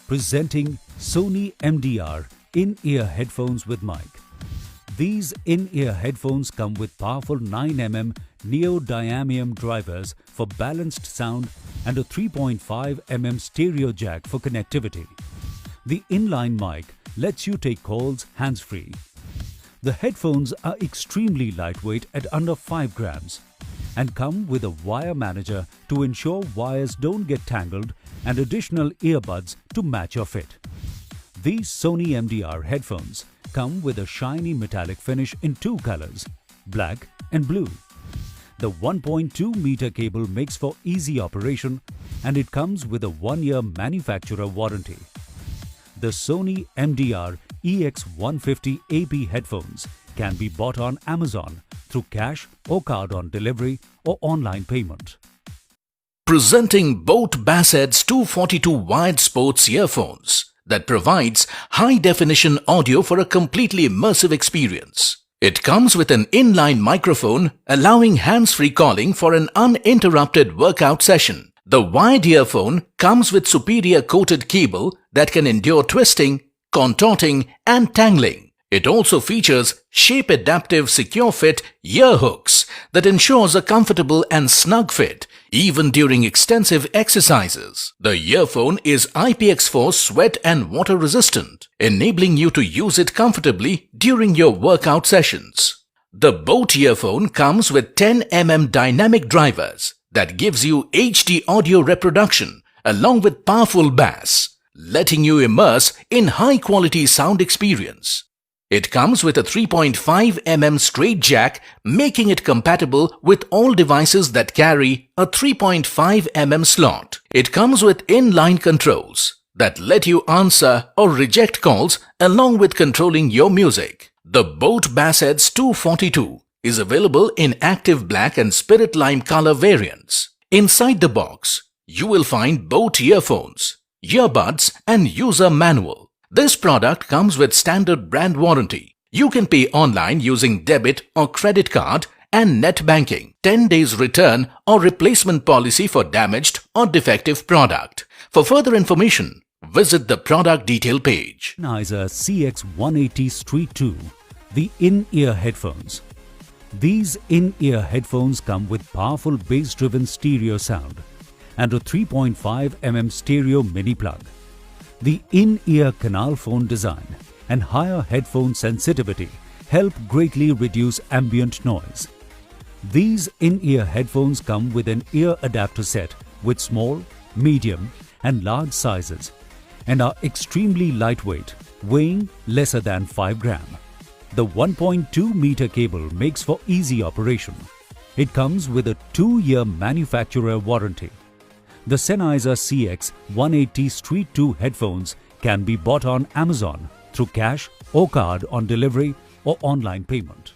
Presenting Sony MDR in-ear headphones with mic. These in-ear headphones come with powerful 9mm neodymium drivers for balanced sound and a 3.5mm stereo jack for connectivity. The inline mic lets you take calls hands-free. The headphones are extremely lightweight at under 5 grams and come with a wire manager to ensure wires don't get tangled and additional earbuds to match your fit. These Sony MDR headphones come with a shiny metallic finish in 2 colors, black and blue. The 1.2 meter cable makes for easy operation and it comes with a 1-year manufacturer warranty. The Sony MDR EX150 AP headphones can be bought on Amazon through cash or card on delivery or online payment. Presenting Boat Bassheads 242 wired sports earphones that provides high-definition audio for a completely immersive experience. It comes with an inline microphone allowing hands-free calling for an uninterrupted workout session. The wired earphone comes with superior coated cable that can endure twisting, contorting and tangling. It also features shape-adaptive secure fit ear hooks that ensures a comfortable and snug fit even during extensive exercises. The earphone is IPX4 sweat and water resistant, enabling you to use it comfortably during your workout sessions. The Boat earphone comes with 10mm dynamic drivers that gives you HD audio reproduction along with powerful bass, letting you immerse in high-quality sound experience. It comes with a 3.5mm straight jack, making it compatible with all devices that carry a 3.5mm slot. It comes with inline controls that let you answer or reject calls along with controlling your music. The Boat Bassheads 242 is available in active black and spirit lime color variants. Inside the box, you will find Boat earphones, earbuds and user manual. This product comes with standard brand warranty. You can pay online using debit or credit card and net banking. 10 days return or replacement policy for damaged or defective product. For further information, visit the product detail page. Sennheiser CX180 Street 2, the in-ear headphones. These in-ear headphones come with powerful bass-driven stereo sound and a 3.5mm stereo mini plug. The in-ear canal phone design and higher headphone sensitivity help greatly reduce ambient noise. These in-ear headphones come with an ear adapter set with small, medium and large sizes and are extremely lightweight, weighing lesser than 5 grams. The 1.2 meter cable makes for easy operation. It comes with a 2-year manufacturer warranty. The Sennheiser CX180 Street 2 headphones can be bought on Amazon through cash or card on delivery or online payment.